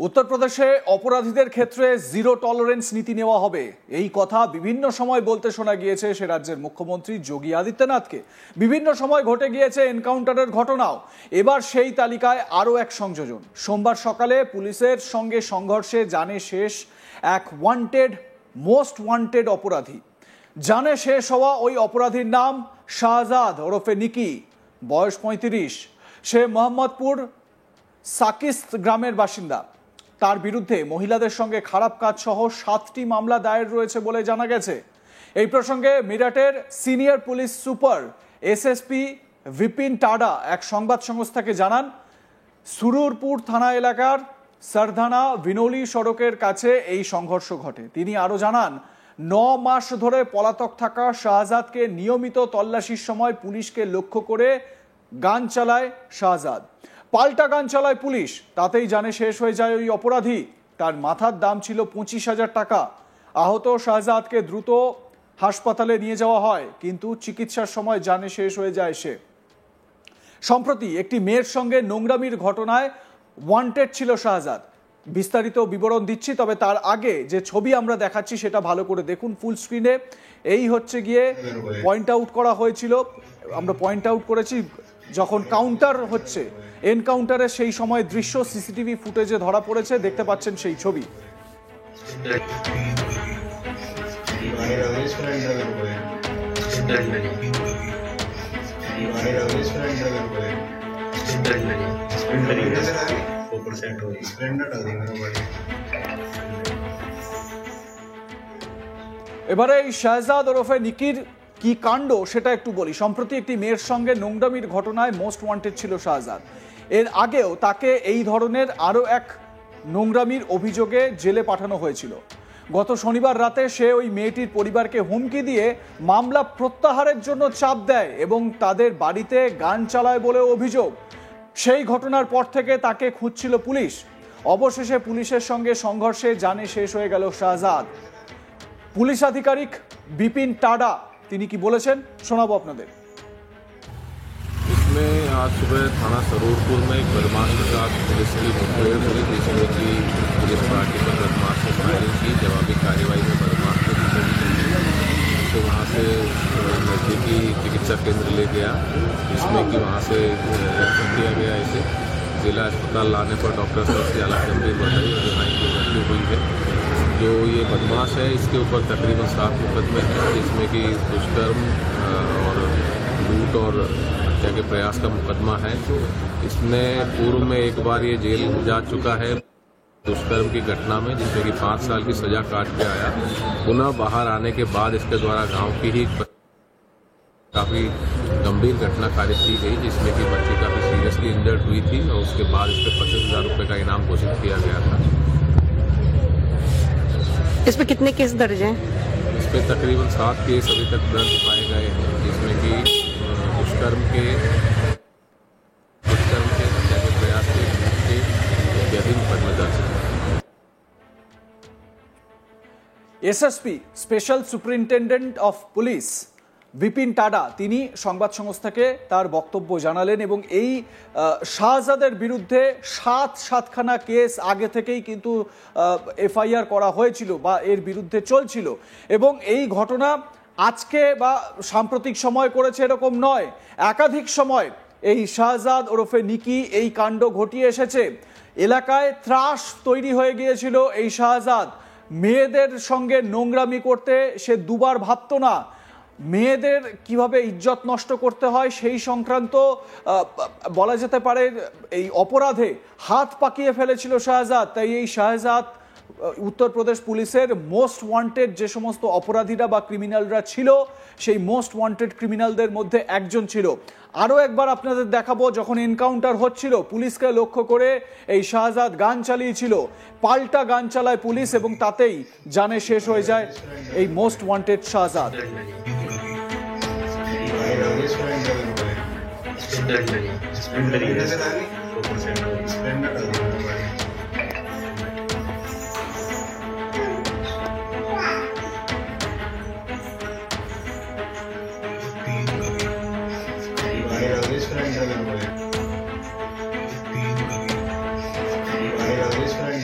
উত্তরপ্রদেশে অপরাধীদের ক্ষেত্রে জিরো টলারেন্স নীতি নেওয়া হবে, এই কথা বিভিন্ন সময় বলতে শোনা গিয়েছে সে রাজ্যের মুখ্যমন্ত্রী যোগী আদিত্যনাথকে। বিভিন্ন সময় ঘটে গিয়েছে এনকাউন্টারের ঘটনাও, এবার সেই তালিকায় আরও এক সংযোজন। সোমবার সকালে পুলিশের সঙ্গে সংঘর্ষে জানে শেষ এক মোস্ট ওয়ান্টেড অপরাধী। জানে শেষ হওয়া ওই অপরাধীর নাম শাহজাদ ওরফে নিকি, বয়স 35। সে মোহাম্মদপুর সাকিস্ত গ্রামের বাসিন্দা। তার বিরুদ্ধে মহিলাদের সঙ্গে খারাপ কাজ সহ 7টি মামলা দায়ের রয়েছে বলে জানা গেছে। এই প্রসঙ্গে মিরাটের senior police super SSP Bipin Tada এক সংবাদ সংস্থাকে জানান, সুরুরপুর থানা এলাকার সারধানা ভিনোলি সড়কের কাছে এই সংঘর্ষ ঘটে। তিনি আরো জানান, 9 মাস ধরে পলাতক থাকা শাহজাদকে নিয়মিত তল্লাশির সময় পুলিশকে লক্ষ্য করে গান চালায় শাহজাদ। পাল্টা গান চালায় পুলিশ, তাতেই জানে শেষ হয়ে যায় ওই অপরাধী। তার মাথার দাম ছিল 25,000 টাকা। আহত শাহজাদকে দ্রুত হাসপাতালে নিয়ে যাওয়া হয়, কিন্তু চিকিৎসার সময় জানে শেষ হয়ে যায় সে। সম্প্রতি একটি মেয়ের সঙ্গে নোংরামির ঘটনায় ওয়ান্টেড ছিল শাহজাদ। বিস্তারিত বিবরণ দিচ্ছি, তবে তার আগে যে ছবি আমরা দেখাচ্ছি সেটা ভালো করে দেখুন ফুল স্ক্রিনে। এই হচ্ছে গিয়ে পয়েন্ট আউট করা হয়েছিল, আমরা পয়েন্ট আউট করেছি যখন কাউন্টার হচ্ছে, এনকাউন্টারে সেই সময় দৃশ্য সিসিটিভি ফুটেজে ধরা পড়েছে, দেখতে পাচ্ছেন সেই ছবি। এবারে এই শাহজাদ ওরফে নিকির কি কাণ্ড সেটা একটু বলি। সম্প্রতি একটি মেয়ের সঙ্গে নোংরামির ঘটনায় মোস্ট ওয়ান্টেড ছিল শাহজাদ। এর আগেও তাকে এই ধরনের আরো এক নোংরামির অভিযোগে জেলে পাঠানো হয়েছিল। গত শনিবার রাতে সে ওই মেয়েটির পরিবারকে হুমকি দিয়ে মামলা প্রত্যাহারের জন্য চাপ দেয় এবং তাদের বাড়িতে গান চালায় বলে অভিযোগ। সেই ঘটনার পর থেকে তাকে খুঁজছিল পুলিশ। অবশেষে পুলিশের সঙ্গে সংঘর্ষে জানে শেষ হয়ে গেল শাহজাদ। পুলিশ আধিকারিক বিপিন টাডা তিনি কি বলেছেন শোনাবো আপনাদের। इसमें आज सुबह थाना सरूरपुर में एक बदमाश के साथ पुलिस की मुठभेड़ हुई, जिसमें कि पुलिस पार्टी पर बदमाश ने फायरिंग की। जवाबी कार्रवाई में बदमाश को तो वहाँ से नज़दीकी चिकित्सा केंद्र ले गया, जिसमें कि वहाँ से रेफर किया गया। इसे जिला अस्पताल लाने पर डॉक्टर साहब की हालत गंभीर बताई और यहाँ की मृत्यु हुई है। जो ये बदमाश है इसके ऊपर तकरीबन 7 मुकदमे हैं, जिसमें कि दुष्कर्म और लूट और हत्या के प्रयास का मुकदमा है। इसने पूर्व में एक बार ये जेल जा चुका है दुष्कर्म की घटना में, जिसमें कि 5 साल की सजा काट के आया। पुनः बाहर आने के बाद इसके द्वारा गांव की ही काफ़ी गंभीर घटना कारित की गई, जिसमें कि बच्ची काफ़ी सीरियसली इंजर्ड हुई थी और उसके बाद इस पर 25,000 रुपये का इनाम घोषित किया गया था। इस पे कितने केस दर्ज हैं? इस पे तकरीबन 7 केस अभी तक दर्ज पाए गए हैं, जिसमें कि दुष्कर्म के हत्या के प्रयास के इत्यादि मुकदमे दर्ज हैं। SSP special superintendent of police Bipin ta-da তিনি সংবাদ সংস্থাকে তার বক্তব্য জানালেন এবং এই শাহজাদের বিরুদ্ধে 7খানা কেস আগে থেকেই কিন্তু এফআইআর করা হয়েছিল বা এর বিরুদ্ধে চলছিল এবং এই ঘটনা আজকে বা সাম্প্রতিক সময় করেছে এরকম নয়, একাধিক সময় এই শাহজাদ ওরফে নিকি এই কাণ্ড ঘটিয়ে এসেছে। এলাকায় ত্রাস তৈরি হয়ে গিয়েছিল এই শাহজাদ। মেয়েদের সঙ্গে নোংরামি করতে সে দুবার ভাবতো না। মেয়েদের কিভাবে ইজ্জত নষ্ট করতে হয় সেই সংক্রান্ত বলা যেতে পারে এই অপরাধে হাত পাকিয়ে ফেলেছিল শাহজাদ। তাই এই শাহজাদ উত্তরপ্রদেশ পুলিশের মোস্ট ওয়ান্টেড যে সমস্ত অপরাধীরা বা ক্রিমিনালরা ছিল সেই মোস্ট ওয়ান্টেড ক্রিমিনালদের মধ্যে একজন ছিল। আরও একবার আপনাদের দেখাবো, যখন এনকাউন্টার হচ্ছিল পুলিশকে লক্ষ্য করে এই শাহজাদ গান চালিয়েছিল। পাল্টা গান চালায় পুলিশ এবং তাতেই জানে শেষ হয়ে যায় এই মোস্ট ওয়ান্টেড শাহজাদ।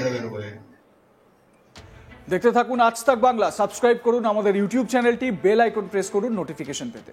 Gracias. দেখতে থাকুন আজ তাক বাংলা। সাবস্ক্রাইব করুন আমাদের ইউটিউব চ্যানেলটি, বেল আইকন প্রেস করুন নোটিফিকেশন পেতে।